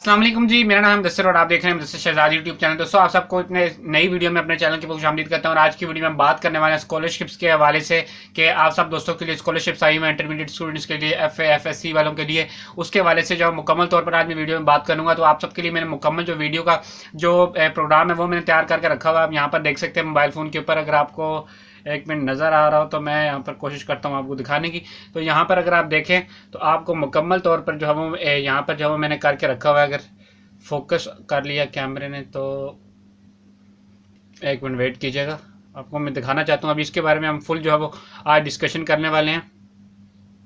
अस्सलाम वालेकुम जी, मेरा नाम दस्तर और आप देख रहे हैं दस्तर शहजाद यूट्यूब चैनल। दोस्तों, आप सबको इतने नई वीडियो में अपने चैनल की खुशामदीद करता हूं। और आज की वीडियो में हम बात करने वाले हैं स्कॉलरशिप्स के हवाले से कि आप सब दोस्तों के लिए स्कॉलरशिप्स आई हुई हैं, इंटरमीडिएट स्टूडेंट्स के लिए, FA FSC वालों के लिए। उसके हवाले से जो मुकम्मल तौर पर आज मैं वीडियो में बात करूंगा, तो आप सबके लिए मैंने मुकम्मल जो वीडियो का जो प्रोग्राम है वो मैंने तैयार करके रखा हुआ है। आप यहाँ पर देख सकते हैं मोबाइल फ़ोन के ऊपर। अगर आपको एक मिनट नज़र आ रहा हो तो मैं यहाँ पर कोशिश करता हूँ आपको दिखाने की। तो यहाँ पर अगर आप देखें तो आपको मुकम्मल तौर पर जो है वो यहाँ पर जो है मैंने करके रखा हुआ है। अगर फोकस कर लिया कैमरे ने तो एक मिनट वेट कीजिएगा, आपको मैं दिखाना चाहता हूँ। अभी इसके बारे में हम फुल जो है वो आज डिस्कशन करने वाले हैं।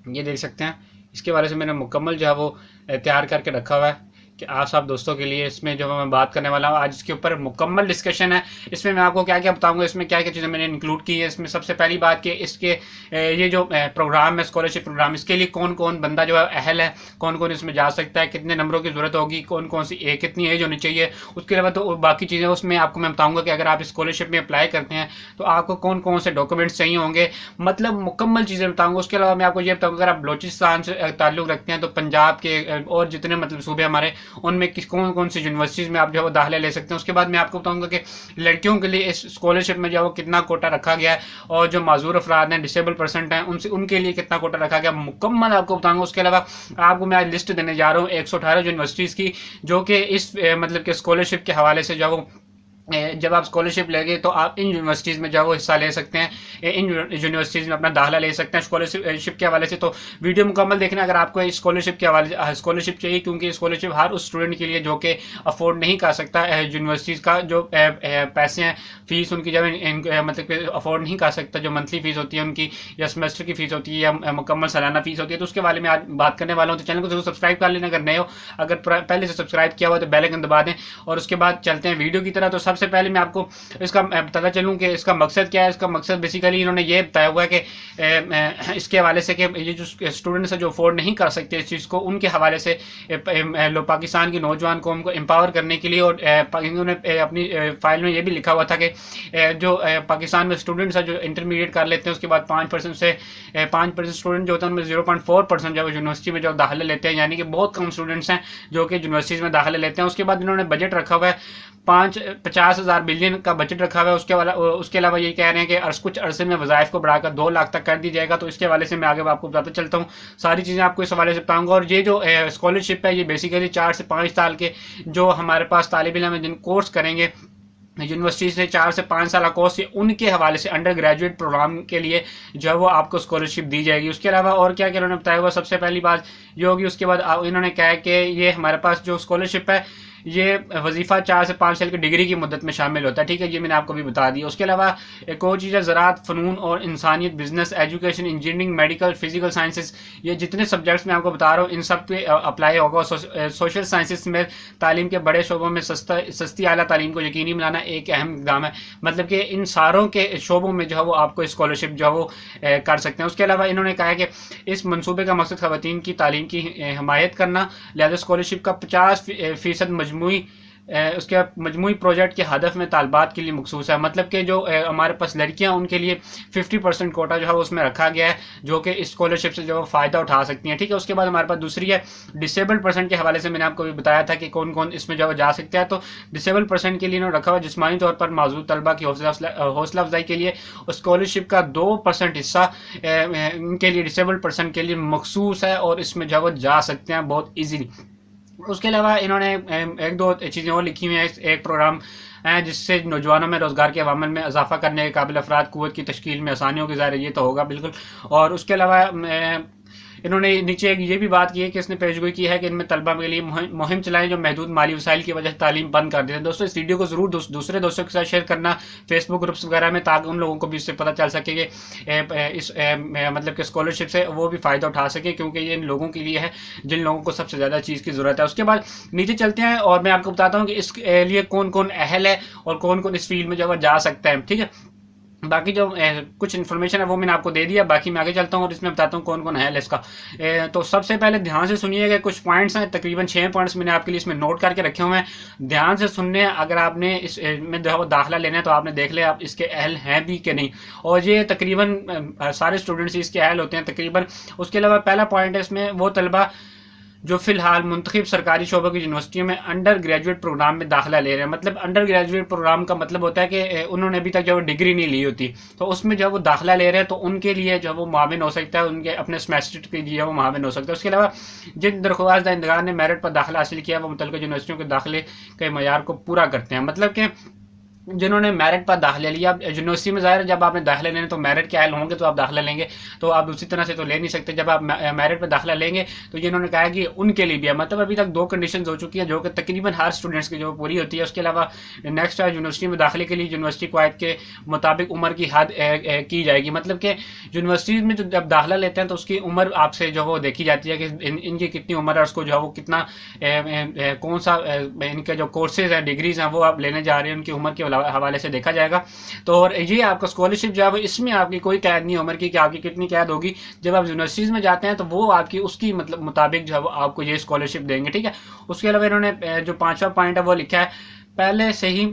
ये देख सकते हैं, इसके बारे में मैंने मुकम्मल जो है वो तैयार करके रखा हुआ है कि आप सब दोस्तों के लिए। इसमें जो मैं बात करने वाला हूँ आज, इसके ऊपर मुकम्मल डिस्कशन है। इसमें मैं आपको क्या क्या बताऊंगा, इसमें क्या क्या चीज़ें मैंने इंक्लूड की है। इसमें सबसे पहली बात कि इसके ये जो प्रोग्राम है, स्कॉलरशिप प्रोग्राम, इसके लिए कौन कौन बंदा जो है अहल है, कौन कौन इसमें जा सकता है, कितने नंबरों की ज़रूरत होगी, कौन कौन सी कितनी एज होनी चाहिए। उसके अलावा तो बाकी चीज़ें उसमें आपको मैं बताऊँगा कि अगर आप स्कॉलरशिप में अप्लाई करते हैं तो आपको कौन कौन से डॉक्यूमेंट्स चाहिए होंगे, मतलब मुकम्मल चीज़ें बताऊँगा। उसके अलावा मैं आपको ये बताऊँगा अगर आप बलोचिस्तान से ताल्लुक़ रखते हैं तो पंजाब के और जितने मतलब सूबे हमारे, उनमें किस कौन कौन सी यूनिवर्सिटीज़ में आप जो है वो दाखिला ले सकते हैं। उसके बाद मैं आपको बताऊंगा कि लड़कियों के लिए इस स्कॉलरशिप में जो है वो कितना कोटा रखा गया है, और जो माजूर अफराद हैं, डिसेबल पर्सन हैं, उनके लिए कितना कोटा रखा गया, मुकम्मल आपको बताऊंगा। उसके अलावा आपको मैं आज लिस्ट देने जा रहा हूँ 118 यूनिवर्सिटीज़ की, जो कि इस मतलब के स्कॉलरशिप के हवाले से जो वो जब आप स्कॉलरशिप लेंगे तो आप इन यूनिवर्सिटीज़ में जो है वो हिस्सा ले सकते हैं, इन यूनिवर्सिटीज़ में अपना दाखिला ले सकते हैं स्कॉलरशिप के हवाले से। तो वीडियो मुकम्मल देखना अगर आपको स्कॉलरशिप के हवाले स्कॉलरशिप चाहिए, क्योंकि स्कॉलरशिप हर उस स्टूडेंट के लिए जो कि अफोर्ड नहीं कर सकता यूनिवर्सिटीज़ का जो पैसे हैं, फीस उनकी जब मतलब कि अफोर्ड नहीं कर सकता, जो मंथली फ़ीस होती है उनकी, या सेमेस्टर की फ़ीस होती है, या मुकम्मल सालाना फ़ीस होती है, तो उसके बारे में आज बात करने वाला हूँ। तो चैनल को जरूर सब्सक्राइब कर लेना अगर नए हो। अगर पहले से सब्सक्राइब किया हुआ तो बेल आइकन दबा दें। और उसके बाद चलते हैं वीडियो की तरह। तो सबसे पहले मैं आपको इसका बताता चलूं कि इसका मकसद क्या है। इसका मकसद बेसिकली इन्होंने ये बताया हुआ है कि इसके हवाले से कि ये जो स्टूडेंट्स हैं जो अफोर्ड नहीं कर सकते इस चीज़ को, उनके हवाले से पाकिस्तान की नौजवान कौम को एम्पावर करने के लिए। और इन्होंने अपनी फाइल में ये भी लिखा हुआ था कि जो पाकिस्तान में स्टूडेंट्स हैं जो इंटरमीडिएट कर लेते हैं, उसके बाद 5% स्टूडेंट जो होते हैं उनमें 0.4% जो यूनिवर्सिटी में जो दाखिले लेते हैं, यानी कि बहुत कम स्टूडेंट्स हैं जो कि यूनिवर्सिटीज़ में दाखिले लेते हैं। उसके बाद इन्होंने बजट रखा हुआ है 50,000 बिलियन का बजट रखा हुआ है। उसके अलावा ये कह रहे हैं कि कुछ अरसे में वज़ाइफ को बढ़ाकर 2 लाख तक कर दी जाएगा। तो इसके हवाले से मैं आगे आपको बताता चलता हूँ, सारी चीज़ें आपको इस हवाले से बताऊँगा। और ये जो स्कॉलरशिप है ये बेसिकली 4 से 5 साल के जो हमारे पास तालिब इल्म हैं जिन कोर्स करेंगे यूनिवर्सिटी से 4 से 5 साल कोर्स, उनके हवाले से अंडर ग्रेजुएट प्रोग्राम के लिए जो है वो आपको स्कॉलरशिप दी जाएगी। उसके अलावा और क्या क्या उन्होंने बताया हुआ, सबसे पहली बात ये होगी। उसके बाद इन्होंने कहा है कि ये हमारे पास जो स्कॉलरशिप है ये वजीफ़ा 4 से 5 साल की डिग्री की मुद्दत में शामिल होता है। ठीक है, ये मैंने आपको भी बता दिया। उसके अलावा एक और चीज़ है ज़राअत, फ़नून और इंसानियत, business, education, engineering, medical, physical sciences, ये जितने सब्जेक्ट्स मैं आपको बता रहा हूँ इन सब पे अप्लाई होगा। सोशल साइंसेस में तालीम के बड़े शोबों में सस्ती आला तालीम को यकीनी बनाना एक अहम इक़दाम है। मतलब कि इन सारों के शोबों में जो है वो आपको स्कॉलरशिप जो है वो कर सकते हैं। उसके अलावा इन्होंने कहा है कि इस मनसूबे का मकसद ख़वातीन की तालीम की हमायत करना, लिहाजा स्कॉलरशिप का 50% उसके मजमूई प्रोजेक्ट के हदफ में तालबात के लिए मखसूस है। मतलब कि जो हमारे पास लड़कियां उनके लिए 50% कोटा जो है उसमें रखा गया है, जो कि इस स्कॉलरशिप से जो फ़ायदा उठा सकती हैं। ठीक है, उसके बाद हमारे पास दूसरी है डिसेबल पर्सन के हवाले से। मैंने आपको भी बताया था कि कौन कौन इसमें जो जा सकता है। तो डिसेबल पर्सन के लिए इन्होंने रखा हुआ जिस्मानी तौर पर माजूर तलबा की हौसला अफजाई के लिए स्कॉलरशिप का 2% हिस्सा इनके लिए डिसेबल पर्सन के लिए मखसूस है, और इसमें जो जा सकते हैं बहुत ईजीली। उसके अलावा इन्होंने एक दो चीज़ें और लिखी हुई हैं। एक प्रोग्राम है जिससे नौजवानों में रोज़गार के अवामल में इजाफा करने के काबिल अफराद कुव्वत की तश्कील में आसानी होगी। ज़ाहिर ये तो होगा बिल्कुल। और उसके अलावा इन्होंने नीचे ये भी बात की है कि इसने पेशगोई की है कि इनमें तलबा के लिए मुहिम चलाएं जो महदूद माली वसाइल की वजह से तालीम बंद कर देते हैं। दोस्तों, इस वीडियो को ज़रूर दूसरे दोस्तों के साथ शेयर करना फेसबुक ग्रुप्स वगैरह में, ताकि उन लोगों को भी इससे पता चल सके कि इस मतलब कि स्कॉलरशिप से वो भी फ़ायदा उठा सके, क्योंकि ये इन लोगों के लिए है जिन लोगों को सबसे ज़्यादा चीज़ की ज़रूरत है। उसके बाद नीचे चलते हैं और मैं आपको बताता हूँ कि इस लिए कौन कौन अहल है और कौन कौन इस फील्ड में जो जा सकता है। ठीक है, बाकी जो कुछ इन्फॉर्मेशन है वो मैंने आपको दे दिया। बाकी मैं आगे चलता हूँ और इसमें बताता हूँ कौन कौन है इसका। तो सबसे पहले ध्यान से सुनिएगा, कुछ पॉइंट्स हैं, तकरीबन 6 पॉइंट्स मैंने आपके लिए इसमें नोट करके रखे हुए हैं। ध्यान से सुनने, अगर आपने इसमें दाखिला लेना है तो आपने देख लिया आप इसके अहल हैं भी कि नहीं। और ये तकरीबन सारे स्टूडेंट्स इसके अहल होते हैं तकरीबन। उसके अलावा पहला पॉइंट है इसमें वो तलबा जो फिलहाल मुंतखब सरकारी शोबों की यूनिवर्सिटियों में अंडर ग्रेजुएट प्रोग्राम में दाखिला ले रहे हैं। मतलब अंडर ग्रेजुएट प्रोग्राम का मतलब होता है कि उन्होंने अभी तक जो डिग्री नहीं ली होती, तो उसमें जब वो दाखिला ले रहे हैं तो उनके लिए जो वो माविन हो सकता है, उनके अपने सेमेस्टर के लिए वो माविन हो सकता है। उसके अलावा जिन दरख्वास्त दहिंदगान ने मेरिट पर दाखिला हासिल किया वो मुतल्लिका यूनिवर्सिटियों के दाखिले के मयार को पूरा करते हैं। मतलब कि जिन्होंने मेरिट पर दाखिला लिया, अब यूनिवर्सिटी में ज़ाहिर है जब आपने दाखिला लेना तो मेरिट के आयल होंगे तो आप दाखिला लेंगे, तो आप दूसरी तरह से तो ले नहीं सकते। जब आप मेरिट पर दाखिला लेंगे तो ये इन्होंने कहा कि उनके लिए भी है। मतलब अभी तक 2 कंडीशन हो चुकी हैं जो कि तकरीबन हर स्टूडेंट्स की जो पूरी होती है। उसके अलावा नेक्स्ट यूनिवर्सिटी में दाखिले के लिए यूनिवर्सिटी क्वाइट के मुताबिक उम्र की हद की जाएगी। मतलब कि यूनिवर्सिटी में जो जब दाखिला लेते हैं तो उसकी उम्र आपसे जो वो देखी जाती है कि इनकी कितनी उम्र है, उसको जो है वो कितना कौन सा इनके जो कोर्सेज हैं, डिग्रीज हैं वो आप लेने जा रहे हैं, उनकी उम्र के हवाले से देखा जाएगा। तो और ये आपका स्कॉलरशिप जो है इसमें आपकी कोई कैद नहीं उम्र की कि आपकी कितनी कैद होगी। जब आप यूनिवर्सिटीज़ में जाते हैं तो वो आपकी उसकी मतलब मुताबिक जो है आपको ये स्कॉलरशिप देंगे, ठीक है। उसके अलावा इन्होंने जो 5वां पॉइंट है वो लिखा है, पहले से ही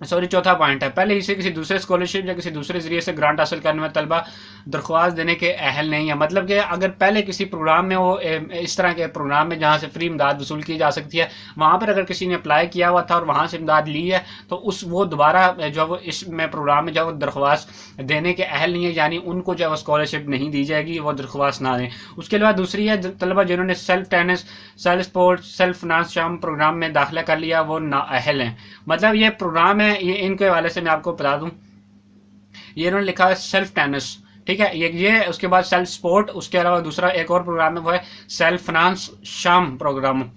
चौथा पॉइंट है, पहले इसे किसी दूसरे स्कॉलरशिप या किसी दूसरे जरिए से ग्रांट हासिल करने में तलबा दरख्वास्त देने के अहल नहीं है। मतलब कि अगर पहले किसी प्रोग्राम में वो इस तरह के प्रोग्राम में जहाँ से फ्री इमदाद वसूल की जा सकती है, वहाँ पर अगर किसी ने अप्लाई किया हुआ था और वहाँ से इमदाद ली है तो वो दोबारा जो वो इसमें प्रोग्राम में जो वो दरख्वास्त देने के अहल नहीं है, यानी उनको जो वो स्कॉलरशिप नहीं दी जाएगी, वो दरख्वास्त ना दें। उसके अलावा दूसरी है तलबा जिन्होंने self tennis, self sports, self finance शाम प्रोग्राम में दाखिला कर लिया वो नाअहल हैं। मतलब ये प्रोग्राम ये इनके हवाले से मैं आपको बता दूं, ये इन्होंने लिखा है सेल्फ टेनिस, ठीक है, ये उसके बाद सेल्फ स्पोर्ट, उसके अलावा दूसरा एक और प्रोग्राम है वो है सेल्फ फाइनेंस शाम प्रोग्राम।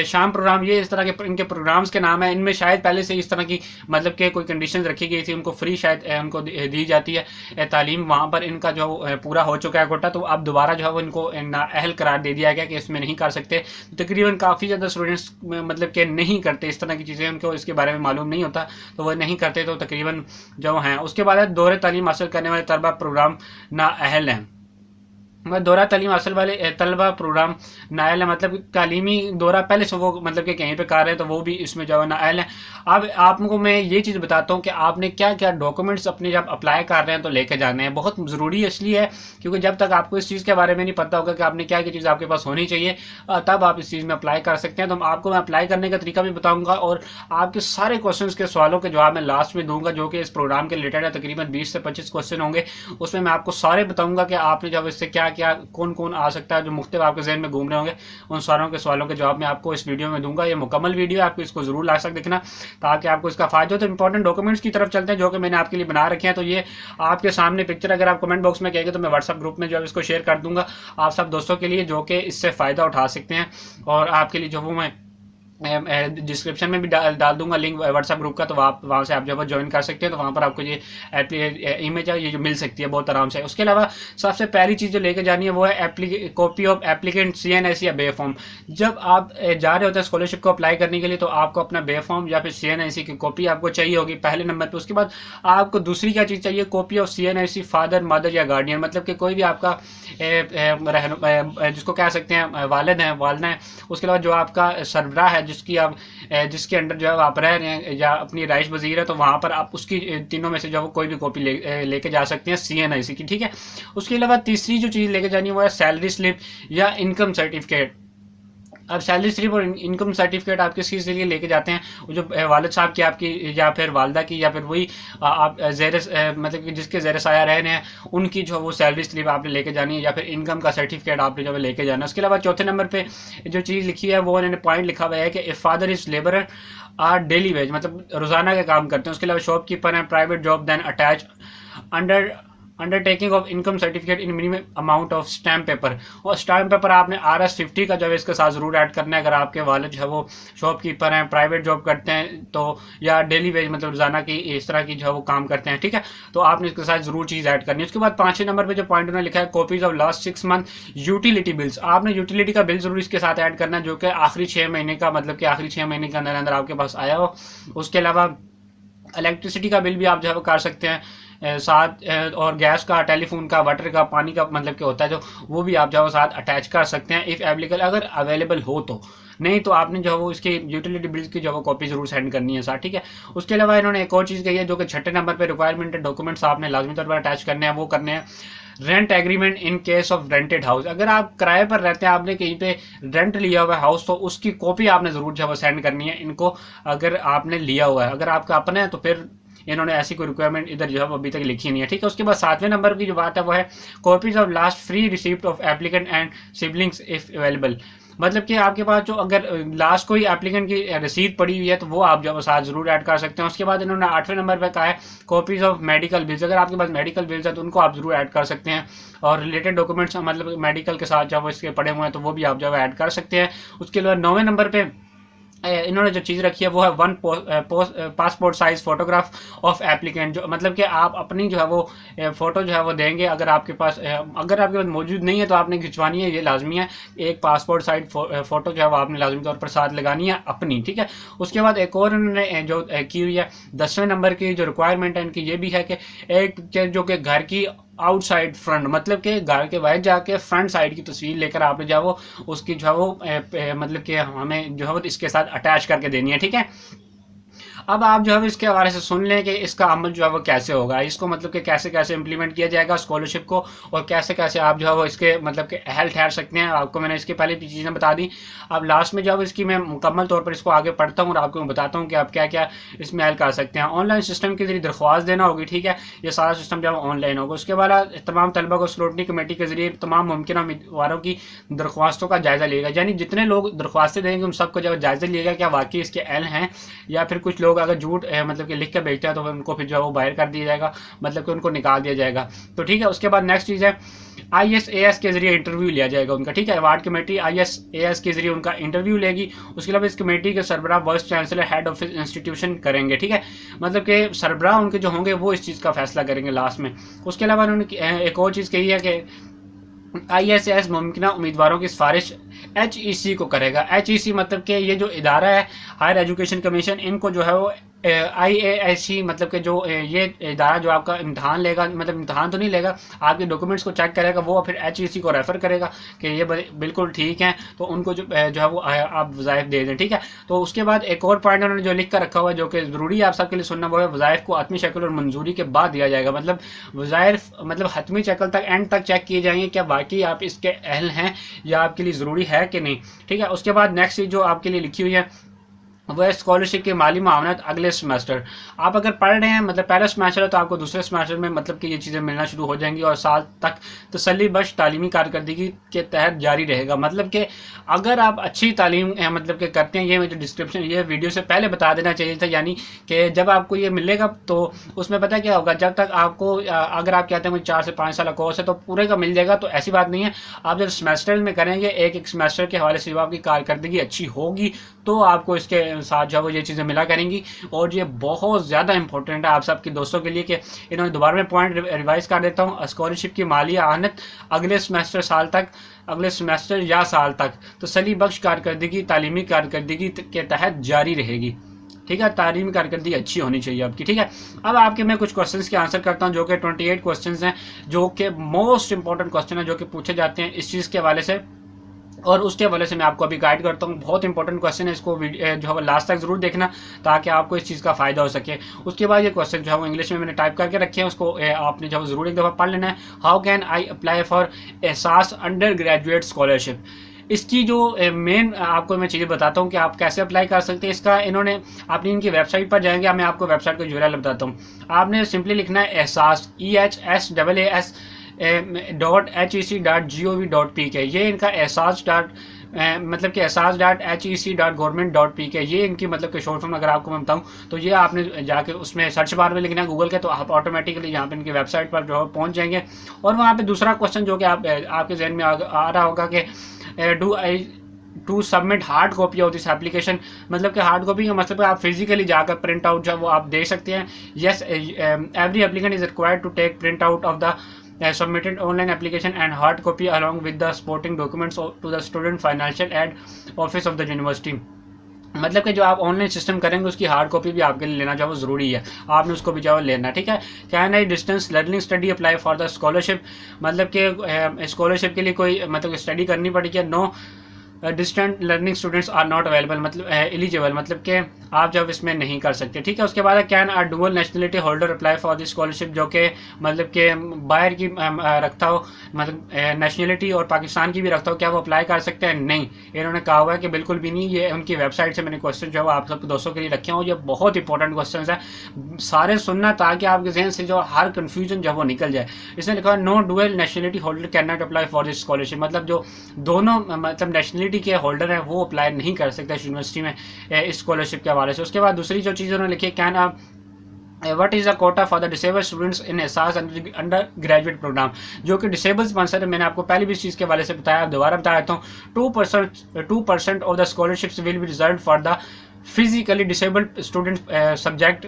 शाम प्रोग्राम ये इस तरह के इनके प्रोग्राम्स के नाम है। इनमें शायद पहले से इस तरह की मतलब कि कोई कंडीशंस रखी गई थी, उनको फ्री शायद उनको दी जाती है तालीम, वहाँ पर इनका जो पूरा हो चुका है कोटा, तो अब दोबारा जो है वो इनको अहल करार दे दिया गया कि इसमें नहीं कर सकते। तकरीबन काफ़ी ज़्यादा स्टूडेंट्स मतलब कि नहीं करते इस तरह की चीज़ें, उनको इसके बारे में मालूम नहीं होता तो वह नहीं करते, तो तकरीबन जो हैं। उसके बाद दोहरे तालीम हासिल करने वाले तलबा प्रोग्राम नाअहल हैं। दौरा तालीम हासिल वाले तलबा प्रोग्राम नाअहल है, मतलब तालीमी दौरा पहले से वो मतलब कि कहीं पे कर रहे हैं तो वो भी इसमें जो है नाअहल है। अब आपको मैं ये चीज़ बताता हूँ कि आपने क्या क्या डॉक्यूमेंट्स अपने जब अप्लाई कर रहे हैं तो लेके जाने हैं। बहुत ज़रूरी इसलिए है क्योंकि जब तक आपको इस चीज़ के बारे में नहीं पता होगा कि आपने क्या क्या चीज़ आपके पास होनी चाहिए, तब आप इस चीज़ में अप्लाई कर सकते हैं। तो आपको मैं अप्लाई करने का तरीका भी बताऊँगा और आपके सारे क्वेश्चन के सवालों के जवाब मैं लास्ट में दूंगा जो कि इस प्रोग्राम के रिलेटेड है। तकरीबन 20 से 25 क्वेश्चन होंगे, उसमें मैं आपको सारे बताऊँगा कि आपने जब इससे क्या क्या कौन कौन आ सकता है, जो मुख्तलिफ आपके जहन में घूम रहे होंगे, उन सारों के सवालों के जवाब मैं आपको इस वीडियो में दूंगा। ये मुकम्मल वीडियो है, आपको इसको जरूर लास्ट तक देखना ताकि आपको इसका फायदा हो। तो इंपॉर्टेंट डॉक्यूमेंट्स की तरफ चलते हैं जो कि मैंने आपके लिए बना रखे हैं। तो ये आपके सामने पिक्चर, अगर आप कमेंट बॉक्स में कहेंगे तो मैं व्हाट्सएप ग्रुप में जो है इसको शेयर कर दूंगा आप सब दोस्तों के लिए जो कि इससे फ़ायदा उठा सकते हैं। और आपके लिए जो वो मैं डिस्क्रिप्शन में भी डाल दूंगा लिंक व्हाट्सएप ग्रुप का, तो वहाँ से आप जब ज्वाइन कर सकते हैं। तो वहाँ पर आपको ये इमेज है ये जो मिल सकती है बहुत आराम से। उसके अलावा सबसे पहली चीज़ जो लेके जानी है वो है कॉपी ऑफ एप्लीकेंट CNIC या बे फॉर्म। जब आप जा रहे होते हैं स्कॉलरशिप को अप्लाई करने के लिए तो आपको अपना बे फॉर्म या फिर CNIC की कॉपी आपको चाहिए होगी पहले नंबर पर। उसके बाद आपको दूसरी क्या चीज़ चाहिए, copy of CNIC father mother या गार्डियन, मतलब कि कोई भी आपका जिसको कह सकते हैं वालिद हैं वालदा हैं। उसके अलावा जो आपका सरबराह है जिसके अंडर जो है आप रह रहे हैं या अपनी राइश वजीर है, तो वहाँ पर आप उसकी तीनों में से जो कोई भी कॉपी लेके जा सकते हैं CNIC की, ठीक है। उसके अलावा तीसरी जो चीज़ लेके जानी है वो है सैलरी स्लिप या इनकम सर्टिफिकेट। अब सैलरी स्लिप और इनकम सर्टिफिकेट आप किस चीज़ के लिए लेके जाते हैं, जो वालिद साहब की आपकी या फिर वालदा की या फिर वही आप मतलब कि जिसके ज़ेर साया रह रहे हैं उनकी जो वो सैलरी स्लिप आपने लेके जानी है या फिर इनकम का सर्टिफिकेट आपने जो लेके जाना है। उसके अलावा चौथे नंबर पे जो चीज़ लिखी है वो उन्होंने पॉइंट लिखा हुआ है कि if father is labourer or daily wage, मतलब रोज़ाना का काम करते हैं। उसके अलावा शॉपकीपर हैं, private job then attach undertaking of income certificate in minimum amount of stamp paper. और स्टैम्प पेपर आपने RS50 का जो है इसके साथ ज़रूर ऐड करना है अगर आपके वालिद जो है वो शॉपकीपर हैं, प्राइवेट जॉब करते हैं तो या डेली वेज मतलब रोज़ाना की इस तरह की जो है वो काम करते हैं, ठीक है। तो आपने इसके साथ ज़रूर चीज़ ऐड करनी है। उसके बाद 5वें नंबर पर जो पॉइंट उन्होंने लिखा है copies of last 6 month utility bills. आपने यूटिलिटी का बिल जरूर इसके साथ ऐड करना है जो कि आखिरी 6 महीने का, मतलब कि आखिरी 6 महीने के अंदर अंदर आपके पास आया हो। उसके अलावा इलेक्ट्रिसिटी का बिल भी आप जो है वो कर सकते हैं, साथ और गैस का, टेलीफोन का, वाटर का, पानी का मतलब क्या होता है जो, वो भी आप जो है साथ अटैच कर सकते हैं इफ़ एप्लीकेबल, अगर अवेलेबल हो तो। नहीं तो आपने जो है वो इसकी यूटिलिटी बिल्स की जो है कॉपी जरूर सेंड करनी है साथ, ठीक है। उसके अलावा इन्होंने एक और चीज़ कही है जो कि 6 नंबर पे रिक्वायरमेंट है, डॉक्यूमेंट्स आपने लाजमी तौर पर अटैच करने हैं, वो करने हैं rent agreement in case of rented house. अगर आप किराए पर रहते हैं, आपने कहीं पे रेंट लिया हुआ है हाउस, तो उसकी कॉपी आपने ज़रूर जो है सेंड करनी है इनको, अगर आपने लिया हुआ है। अगर आपका अपना है तो फिर इन्होंने ऐसी कोई रिक्वायरमेंट इधर जो है अभी तक लिखी नहीं है, ठीक है। उसके बाद 7वें नंबर की जो बात है वो है copies of last free receipt of applicant and siblings if available. मतलब कि आपके पास जो अगर लास्ट कोई एप्लीकेंट की रसीद पड़ी हुई है तो वो आप जो साथ जरूर ऐड कर सकते हैं। उसके बाद इन्होंने 8वें नंबर पर कहा है कॉपीज ऑफ मेडिकल बिल्स। अगर आपके पास मेडिकल बिल्स है तो उनको आप जरूर ऐड कर सकते हैं, और रिलेटेड डॉक्यूमेंट्स मतलब मेडिकल के साथ जब इसके पड़े हुए हैं तो वो भी आप जो है ऐड कर सकते हैं। उसके अलावा 9वें नंबर पे इन्होंने जो चीज़ रखी है वो है 1 passport size photograph of applicant. जो मतलब कि आप अपनी जो है वो फ़ोटो जो है वो देंगे, अगर आपके पास मौजूद नहीं है तो आपने खिंचवानी है, ये लाजमी है। एक पासपोर्ट साइज फ़ोटो जो है वो आपने लाजमी तौर पर साथ लगानी है अपनी, ठीक है। उसके बाद एक और इन्होंने जो की हुई है 10वें नंबर की जो रिक्वायरमेंट है इनकी, ये भी है कि एक जो कि घर की आउटसाइड फ्रंट, मतलब कि घर के बाहर जाके फ्रंट साइड की तस्वीर लेकर आपने जो है वो उसकी जो है वो मतलब कि हमें जो है वो इसके साथ अटैच करके देनी है, ठीक है। अब आप जो है इसके हवाले से सुन लें कि इसका अमल जो है वो कैसे होगा, इसको मतलब कि कैसे कैसे इंप्लीमेंट किया जाएगा स्कॉलरशिप को, और कैसे कैसे आप जो है वो इसके मतलब कि अहल ठहर सकते हैं। आपको मैंने इसके पहले भी चीज़ें बता दी। अब लास्ट में जो है इसकी मैं मुकम्मल तौर पर इसको आगे पढ़ता हूँ और आपको मैं बताता हूँ कि आप क्या क्या इसमें अहल कर सकते हैं। ऑनलाइन सिस्टम के जरिए दरख्वास्त देना होगी, ठीक है। ये सारा सिस्टम जो है ऑनलाइन होगा। उसके बाद तमाम तलबा को स्क्रूटनी कमेटी के जरिए तमाम मुमकिन उम्मीदवारों की दरख्वास्तों का जायजा लिएगा, यानी जितने लोग दरख्वास्तें देंगे उन सबको जो जायजा लिएगा क्या वाकई इसके अहल हैं, या फिर कुछ लोग अगर झूठ मतलब कि लिख के भेजते हैं तो उनको फिर जो है वो बाहर कर दिया जाएगा, मतलब कि उनको निकाल दिया जाएगा। तो ठीक है। उसके बाद नेक्स्ट चीज़ है ISAS के जरिए इंटरव्यू लिया जाएगा उनका, ठीक है। अवार्ड कमेटी ISAS के जरिए उनका इंटरव्यू लेगी। उसके अलावा इस कमेटी के सरबराह vice chancellor head of institution करेंगे, ठीक है। मतलब कि सरबराह उनके जो होंगे वो इस चीज़ का फैसला करेंगे लास्ट में। उसके अलावा उन्होंने एक और चीज़ कही है कि ISAS मुमकिन उम्मीदवारों की सिफारिश HEC को करेगा। HEC मतलब कि ये जो इदारा है हायर एजुकेशन कमीशन, इनको जो है वो IASC मतलब कि जो ये इदारा जो आपका इम्तहान लेगा, मतलब इम्तहान तो नहीं लेगा, आपके डॉक्यूमेंट्स को चेक करेगा, वो फिर HEC को रेफ़र करेगा कि ये बिल्कुल ठीक है, तो उनको जो है वो आप वज़ाइफ दे दें, ठीक है। तो उसके बाद एक और पॉइंट उन्होंने जो लिख कर रखा हुआ है जो कि ज़रूरी है आप सबके लिए सुनना, वो है वज़ाइफ को हतमी शक्ल और मंजूरी के बाद दिया जाएगा। मतलब वज़ाइफ मतलब हतमी शक्ल तक एंड तक चेक किए जाएंगे क्या वाकई आप इसके अहल हैं या आपके लिए ज़रूरी है कि नहीं, ठीक है। उसके बाद नेक्स्ट चीज़ जो आपके लिए लिखी हुई है वह स्कॉलरशिप की माली मामलात अगले सेमेस्टर। आप अगर पढ़ रहे हैं मतलब पहला सेमेस्टर है तो आपको दूसरे सेमेस्टर में मतलब कि ये चीज़ें मिलना शुरू हो जाएंगी और साल तक तसल्ली बख्श तालीमी कारकर्दगी के तहत जारी रहेगा। मतलब कि अगर आप अच्छी तालीम मतलब कि करते हैं, ये मुझे डिस्क्रिप्शन ये वीडियो से पहले बता देना चाहिए था, यानी कि जब आपको ये मिलेगा तो उसमें पता क्या होगा, जब तक आपको अगर आप कहते हैं मुझे 4 से 5 साल का कोर्स है तो पूरे का मिल जाएगा, तो ऐसी बात नहीं है। आप जब सेमेस्टर में करेंगे एक एक सेमेस्टर के हवाले से जब आपकी कारकर्दगी अच्छी होगी तो आपको इसके साथ जो वो ये चीज़ें मिला करेंगी। और ये बहुत ज़्यादा इंपॉर्टेंट है आप सबके दोस्तों के लिए कि इन्होंने दोबारा में पॉइंट रिवाइज कर देता हूँ। स्कॉलरशिप की माली आनत अगले सेमेस्टर अगले सेमेस्टर या साल तक तसल्ली बख्श कारकर्दगी तालीमी कारकर्दगी के तहत जारी रहेगी, ठीक है। तालीमी कारकर्दगी अच्छी होनी चाहिए आपकी, ठीक है। अब आपके मैं कुछ क्वेश्चंस के आंसर करता हूं जो कि 28 क्वेश्चंस हैं जो कि मोस्ट इंपॉर्टेंट क्वेश्चन है जो कि पूछे जाते हैं इस चीज़ के हवाले से, और उसके हवाले से मैं आपको अभी गाइड करता हूँ। बहुत इंपॉर्टेंट क्वेश्चन है, इसको जो है लास्ट तक जरूर देखना ताकि आपको इस चीज़ का फ़ायदा हो सके। उसके बाद ये क्वेश्चन जो है वो इंग्लिश में मैंने टाइप करके रखे हैं, उसको आपने जो ज़रूर एक दफ़ा पढ़ लेना है। How can I apply for एहसास अंडर ग्रेजुएट स्कॉलरशिप। इसकी जो मेन आपको मैं चीज़ें बताता हूँ कि आप कैसे अप्लाई कर सकते हैं इसका। इन्होंने अपनी इनकी वेबसाइट पर जाएंगे, मैं आपको वेबसाइट का यूआरएल बताता हूँ। आपने सिंपली लिखना है एहसास EHSAAS .hec.gov.pk। ये इनका एहसास मतलब कि ehsas.hec.government.pk ये इनकी मतलब कि शॉर्ट फॉर्म अगर आपको मैं बताऊं तो ये आपने जाके उसमें सर्च बार में लिखना है गूगल के, तो आप ऑटोमेटिकली यहाँ पे इनकी वेबसाइट पर जो पहुंच जाएंगे। और वहाँ पे दूसरा क्वेश्चन जो कि आपके जहन में आ रहा होगा कि do I to submit hard copy of this application. मतलब कि हार्ड कॉपी का मतलब आप फिजिकली जाकर प्रिंट आउट जो वो आप दे सकते हैं। Yes every applicant is required to take print out of the submitted online application and hard copy along with the supporting documents to the student financial aid office of the university। मतलब कि जो आप online system करेंगे उसकी hard copy भी आपके लिए लेना जो है वो ज़रूरी है, आपने उसको भी जो है लेना, ठीक है। Can I distance learning study apply for the scholarship, मतलब कि स्कॉलरशिप के लिए कोई मतलब स्टडी करनी पड़ेगी। No distant learning students are not available, मतलब एलिजिबल, मतलब कि आप जब इसमें नहीं कर सकते, ठीक है। उसके बाद can are dual nationality holder apply for the scholarship, जो कि मतलब कि बाहर की रखता हो, मतलब नेशनलिटी और पाकिस्तान की भी रखता हो, क्या वो अप्लाई कर सकते हैं? नहीं, इन्होंने कहा हुआ है कि बिल्कुल भी नहीं। ये उनकी वेबसाइट से मैंने क्वेश्चन जो है आप सब दोस्तों के लिए रखे हो, ये बहुत इंपॉर्टेंट क्वेश्चन है, सारे सुनना ताकि आपके जहन से जो हर कन्फ्यूजन जो है वो निकल जाए। इसने लिखा है no dual nationality holder can not apply for this scholarship, मतलब जो दोनों मतलब नेशनलिटी के होल्डर हैं वो अप्लाई नहीं कर सकते इस यूनिवर्सिटी में इस स्कॉलरशिप के हवाले से। उसके बाद दूसरी जो चीज़ उन्होंने लिखी है, कैन आप what is a Kota for the disable students in एहसास अंडर ग्रेजुएट प्रोग्राम, जो कि डिसेबल स्पॉन्सर है। मैंने आपको पहले भी इस चीज़ के हवाले से बताया, दोबारा बता देता हूँ। 2% of the scholarships will be reserve for the physically disabled student subject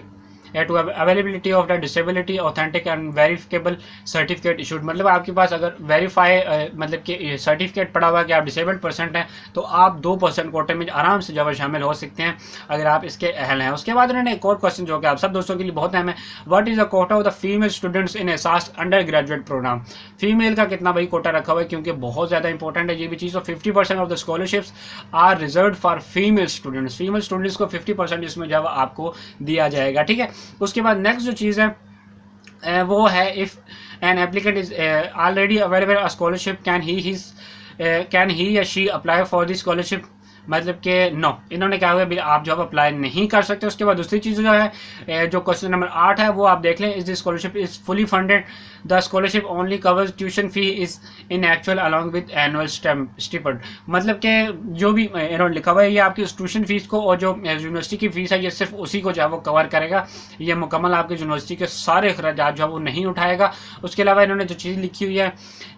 to availability of the disability authentic and verifiable certificate issued, मतलब आपके पास अगर वेरीफाई मतलब कि सर्टिफिकेट पड़ा हुआ है कि आप डिसेबल्ड पर्सन हैं, तो आप 2% कोटे में आराम से जब शामिल हो सकते हैं अगर आप इसके अहल हैं। उसके बाद उन्होंने एक और क्वेश्चन जो कि आप सब दोस्तों के लिए बहुत अहम है, what is the Kota of the female students in एहसास अंडर ग्रेजुएट प्रोग्राम, फीमेल का कितना भाई कोटा रखा हुआ है, क्योंकि बहुत ज़्यादा इंपॉर्टेंट है ये भी चीज़। 50% of the scholarships are reserve for female students, female students को 50% इसमें जब आपको दिया जाएगा, ठीक है। उसके बाद नेक्स्ट जो चीज़ है वो है, if an applicant is already available a scholarship can he या she apply for the scholarship, मतलब कि नो, इन्होंने क्या हुआ आप जो अप्लाई नहीं कर सकते। उसके बाद दूसरी चीज़ जो है जो क्वेश्चन नंबर 8 है वो आप देख लें, is this scholarship is fully funded, the scholarship only covers tuition fee is in actual along with annual stipend, मतलब कि जो भी इन्होंने लिखा हुआ है ये आपकी ट्यूशन फीस को और जो यूनिवर्सिटी की फीस है ये सिर्फ उसी को जो है वो कवर करेगा, ये मुकम्मल आपकी यूनिवर्सिटी के सारे अखराजात जो है वो नहीं उठाएगा। उसके अलावा इन्होंने जो चीज़ लिखी हुई है,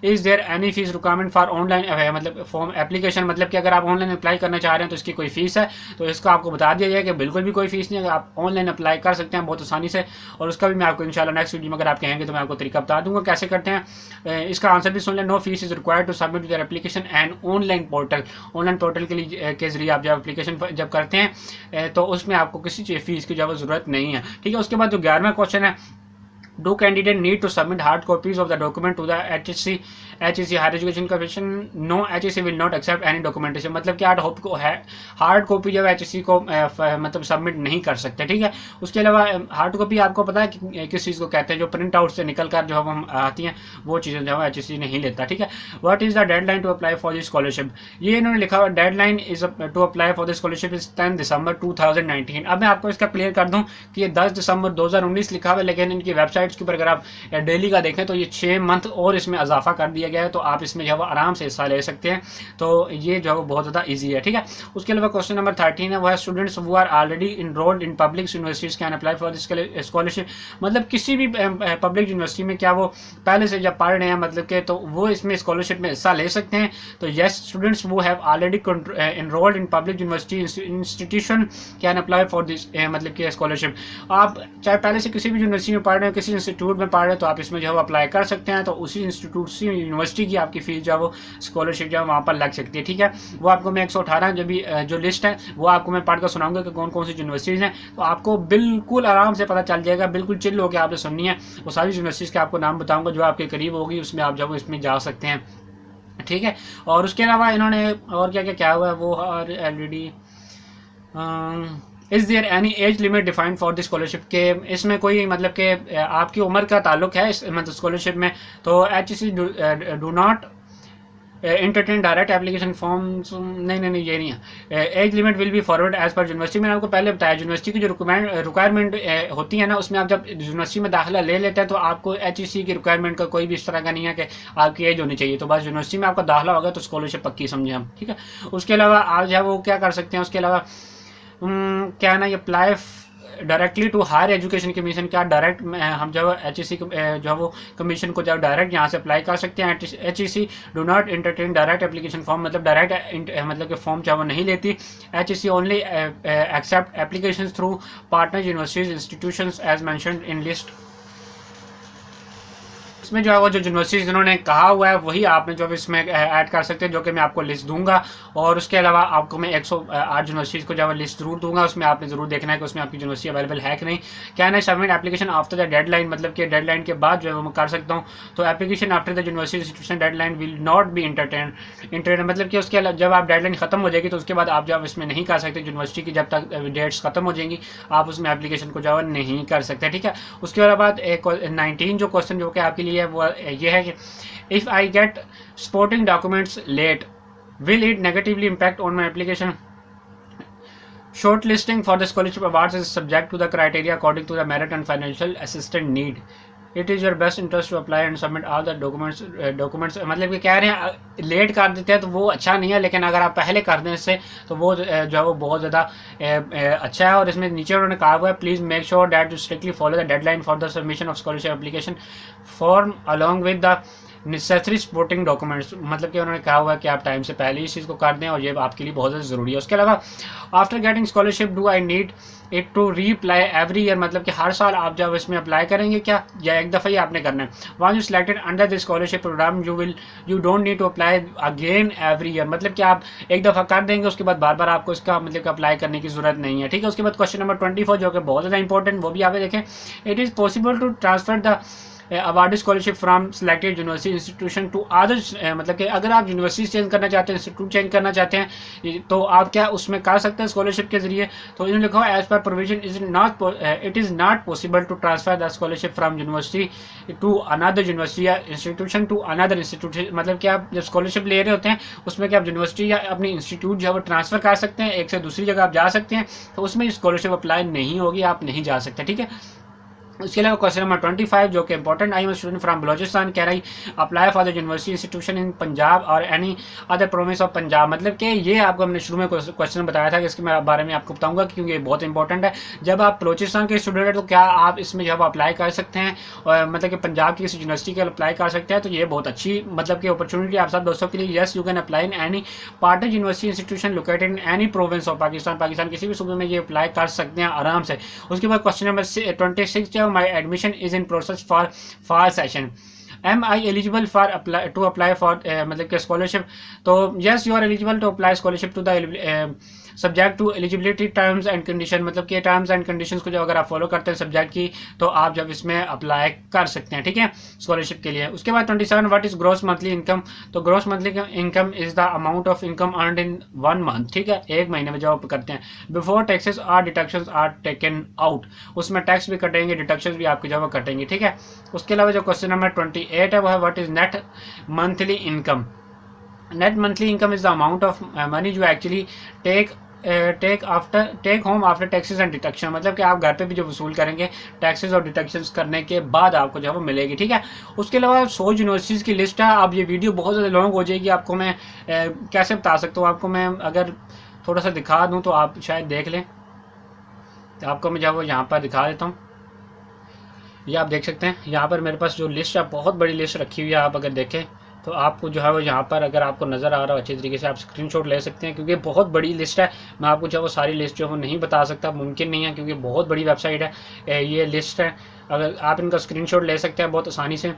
is there any fees requirement for online मतलब फॉर्म एप्लीकेशन, मतलब कि अगर आप ऑनलाइन अप्लाई करना चाह रहे हैं तो इसकी कोई फीस है, तो इसको आपको बता दिया जाए कि बिल्कुल भी कोई फीस नहीं है, आप ऑनलाइन अप्लाई कर सकते हैं बहुत आसानी से। और उसका भी मैं आपको इंशाल्लाह नेक्स्ट वीडियो में अगर आप कहेंगे तो मैं आपको तरीका बता दूंगा कैसे करते हैं। इसका आंसर भी सुन लें, no fees is required to submit your application and online portal, online portal के जरिए आप जब एप्लीकेशन जब करते हैं तो उसमें आपको किसी फीस की जरूरत नहीं है, ठीक है। उसके बाद जो 11वां क्वेश्चन है, do candidate need to submit hard copies of the document to the HEC higher education commission, no HEC will not accept any documentation, मतलब कि हार्ड कॉपी जब HEC को मतलब सबमिट नहीं कर सकते, ठीक है। उसके अलावा हार्ड कॉपी आपको पता है कि किस चीज़ को कहते हैं, जो प्रिंट आउट से निकल कर जो हम आती हैं वो चीज़ें जो है HEC नहीं लेता, ठीक है। What is the deadline to apply for this scholarship, ये इन्होंने लिखा हुआ deadline is to apply for this scholarship is 10 December 2019। अब मैं आपको इसका क्लियर कर दूँ कि ये 10 दिसंबर 2019 लिखा हुआ है, लेकिन इनकी वेबसाइट्स के ऊपर अगर आप डेली का देखें तो ये 6 मंथ और इसमें इजाफा कर दिया गया है, तो आप इसमें जो है आराम से हिस्सा ले सकते हैं, तो ये जो है बहुत ज़्यादा ईजी है, ठीक है। उसके अलावा क्वेश्चन नंबर 13 है वो है, students who are already enrolled in public universities can apply for this scholarship, मतलब किसी भी पब्लिक यूनिवर्सिटी में क्या वो पहले से जब पढ़ रहे हैं मतलब के, तो वो इसमें स्कॉलरशिप में हिस्सा ले सकते हैं। तो येस, स्टूडेंट्स वो have already enrolled in public university institution can apply for this मतलब कि स्कॉलरशिप, आप चाहे पहले से किसी भी यूनिवर्सिटी में पढ़ रहे हो, किसी इंस्टीट्यूट में पढ़ रहे हो, तो आप इसमें जो है अप्लाई कर सकते हैं, तो उसी इंस्टीट्यूट से यूनिवर्सिटी की आपकी फीस जो है वो स्कॉलरशिप जो है वहाँ पर लग सकती है, ठीक है। वो आपको मैं 118 जब भी जो लिस्ट है वो आपको मैं पढ़ कर सुनाऊंगा कि कौन कौन सी यूनिवर्सिटीज़ हैं, तो आपको बिल्कुल आराम से पता चल जाएगा, बिल्कुल चिल होकर आपने सुननी है। वो सारी यूनिवर्सिटीज़ के आपको नाम बताऊँगा जो आपके करीब होगी, उसमें आप जब इसमें जा सकते हैं, ठीक है। और उसके अलावा इन्होंने और क्या क्या हुआ है वो already, is there any age limit defined for the scholarship, के इसमें कोई मतलब कि आपकी उम्र का ताल्लुक है इस मतलब स्कॉलरशिप में, तो HEC do not entertain direct application forms, नहीं ये नहीं है। Age limit will be forward as per university, मैंने आपको पहले बताया यूनिवर्सिटी की जो रिक्वायरमेंट होती है ना, उसमें आप जब यूनिवर्सिटी में दाखिला ले लेते हैं तो आपको HEC की रिक्वायरमेंट का कोई भी इस तरह का नहीं है कि आपकी एज होनी चाहिए, तो बस यूनिवर्सिटी में आपका दाखिला होगा तो स्कॉलरशिप पक्की समझे हम, ठीक है। उसके अलावा आप जो है वो क्या कर सकते हैं, उसके अलावा क्या ना, ये apply directly to higher education commission, क्या डायरेक्ट हम जब HEC जो है वो कमीशन को जब डायरेक्ट यहाँ से अप्लाई कर सकते हैं। HEC do not entertain direct application form, मतलब डायरेक्ट मतलब कि फॉर्म जो है वो नहीं लेती। HEC only accept application through partner universities institutions as mentioned in list. इसमें जो है वो जो यूनिवर्सिटीज़ इन्होंने कहा हुआ है वही आपने जो है इसमें ऐड कर सकते हैं, जो कि मैं आपको लिस्ट दूंगा। और उसके अलावा आपको मैं 108 यूनिवर्सिटीज़ को जो है लिस्ट जरूर दूंगा, उसमें आपने जरूर देखना है कि उसमें आपकी यूनिवर्सिटी अवेलेबल है कि नहीं। क्या है, submit application after the deadline, मतलब कि डेडलाइन के बाद जो है वो मैं कर सकता हूँ। तो application after the university institution deadline will not be entertain, मतलब कि उसके जब आप डेडलाइन खत्म हो जाएगी तो उसके बाद आप जब इसमें नहीं कर सकते, यूनिवर्सिटी की जब तक डेट्स खत्म हो जाएंगी आप उसमें एप्लीकेशन को जो है नहीं कर सकते, ठीक है। उसके बाद एक 19 जो क्वेश्चन जो कि आपके लिए वो ये है कि if I get supporting documents late will it negatively impact on my application? Shortlisting for the scholarship awards is subject to the criteria according to the merit and financial assistance need. It is your best interest to apply and submit all the documents मतलब कि कह रहे हैं late कर देते हैं तो वो अच्छा नहीं है, लेकिन अगर आप पहले कर दें इससे तो वो जो है वो बहुत ज़्यादा अच्छा है। और इसमें नीचे उन्होंने कहा हुआ है please make sure that you strictly follow the deadline for the submission of scholarship application form along with the necessary supporting documents, मतलब कि उन्होंने कहा हुआ है कि आप टाइम से पहले इस चीज़ को कर दें और ये आपके लिए बहुत ज़्यादा ज़रूरी है। उसके अलावा after getting scholarship do I need it to reapply every year, मतलब कि हर साल आप जब इसमें अप्लाई करेंगे क्या, या एक दफ़ा ही आपने करना है। Once you selected under the scholarship program you don't need to apply again every year, मतलब कि आप एक दफ़ा कर देंगे उसके बाद बार बार आपको इसका मतलब अप्लाई करने की जरूरत नहीं है, ठीक है। उसके बाद क्वेश्चन नंबर 24 जो कि बहुत ज़्यादा इंपॉर्टेंट, वो भी आप देखें। It is possible to transfer the award scholarship from selected university institution to others, मतलब कि अगर आप यूनिवर्सिटी चेंज करना चाहते हैं, इंस्टीट्यूट चेंज करना चाहते हैं तो आप क्या उसमें कर सकते हैं स्कॉलरशिप के जरिए। तो इन्होंने लिखा as per provision it is not possible to transfer the scholarship from university to another university या इंस्टीट्यूशन टू अनदर इंस्टीट्यूट, मतलब कि आप जब स्कॉलरशिप ले रहे होते हैं उसमें क्या आप यूनिवर्सिटी या अपनी इंस्टीट्यूट जो है वो ट्रांसफर कर सकते हैं, एक से दूसरी जगह आप जा सकते हैं, तो उसमें स्कॉलरशिप अप्लाई नहीं होगी, आप नहीं जा सकते, ठीक है। उसके अलावा क्वेश्चन नंबर 25 जो कि important, I am student from Balochistan, कह रही apply for the university institution in Punjab और any other province of Punjab, मतलब कि ये आपको हमने शुरू में क्वेश्चन बताया था कि इसके बारे में आपको बताऊंगा क्योंकि ये बहुत इंपॉर्टेंट है। जब आप बलोचिस्तान के स्टूडेंट हैं तो क्या आप इसमें जब अप्लाई कर सकते हैं और मतलब कि पंजाब की किसी यूनिवर्सिटी के अप्लाई कर सकते हैं, तो ये बहुत अच्छी मतलब कि अपॉर्चुनिटी आप सब दोस्तों के लिए। Yes you can apply in any partner university institution located in any province of Pakistan किसी भी सूबे में ये अप्लाई कर सकते हैं आराम से। उसके बाद क्वेश्चन नंबर 26 जो my admission is in process for fall session, am I eligible for apply to apply for मतलब कि स्कॉलरशिप। तो yes you are eligible to apply scholarship to the subject to eligibility terms and condition, मतलब कि terms and conditions को जो अगर आप follow करते हैं सब्जेक्ट की तो आप जब इसमें अप्लाई कर सकते हैं, ठीक है, स्कॉलरशिप के लिए। उसके बाद 27 what is gross monthly income, तो gross monthly income is the amount of income earned in 1 month, ठीक है, एक महीने में जो आप करते हैं। Before taxes or deductions are taken out, उसमें टैक्स भी कटेंगे, डिडक्शंस भी आपकी जगह कटेंगे, ठीक है। उसके अलावा जो क्वेश्चन नंबर 28 है वो है what is net monthly income. Net monthly income is the amount of money जो actually take home after taxes and deduction, मतलब कि आप घर पे भी जो वसूल करेंगे टैक्सेस और डिडक्शंस करने के बाद आपको जो है वो मिलेगी, ठीक है। उसके अलावा 100 यूनिवर्सिटीज़ की लिस्ट है। अब ये वीडियो बहुत ज़्यादा लॉन्ग हो जाएगी, आपको मैं कैसे बता सकता हूँ, आपको मैं अगर थोड़ा सा दिखा दूँ तो आप शायद देख लें, तो आपको मैं जो है वो यहाँ पर दिखा देता हूँ। ये आप देख सकते हैं यहाँ पर मेरे पास जो लिस्ट है बहुत बड़ी लिस्ट रखी हुई है। आप अगर देखें तो आपको जो है वो यहाँ पर अगर आपको नज़र आ रहा हो अच्छी तरीके से आप स्क्रीनशॉट ले सकते हैं, क्योंकि बहुत बड़ी लिस्ट है। मैं आपको जो है वो सारी लिस्ट जो है वो नहीं बता सकता, मुमकिन नहीं है क्योंकि बहुत बड़ी वेबसाइट है, ये लिस्ट है। अगर आप इनका स्क्रीनशॉट ले सकते हैं बहुत आसानी से,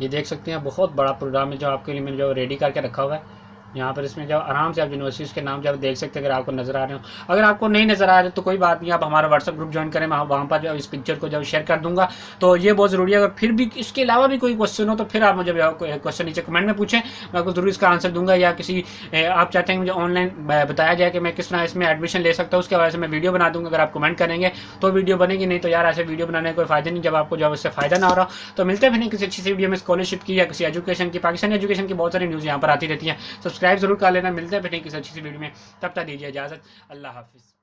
ये देख सकते हैं बहुत बड़ा प्रोग्राम है जो आपके लिए मैंने जो रेडी करके रखा हुआ है। यहाँ पर इसमें जब आराम से आप यूनिवर्सिटीज़ के नाम जब देख सकते हैं अगर आपको नज़र आ रहे हो। अगर आपको नहीं नज़र आ रहे तो कोई बात नहीं, आप हमारा व्हाट्सअप ग्रुप ज्वाइन करें, मैं वहाँ पर जब इस पिक्चर को जब शेयर कर दूँगा, तो ये बहुत ज़रूरी है। अगर फिर भी इसके अलावा भी कोई क्वेश्चन हो तो फिर आप मुझे क्वेश्चन नीचे कमेंट में पूछें, मैं आपको ज़रूर इसका आंसर दूँगा। या किसी आप चाहते हैं मुझे ऑनलाइन बताया जाए कि मैं किस तरह इसमें एडमिशन ले सकता हूँ, उसके वजह से मैं वीडियो बना दूँगा। अगर आप कमेंट करेंगे तो वीडियो बनेगी, नहीं तो यार ऐसे वीडियो बनाने का कोई फ़ायदा नहीं जब आपको जब इससे फ़ायदा ना हो रहा। तो मिलते हैं फिर किसी अच्छी सी वीडियो में स्कॉलरशिप की या किसी एजुकेशन की, पाकिस्तानी एजुकेशन की बहुत सारी न्यूज़ यहाँ पर आती रहती है। सब्सक्राइब जरूर कर लेना। मिलते हैं फिर किसी अच्छी सी वीडियो में, तब तक दीजिए इजाज़त। अल्लाह हाफिज़।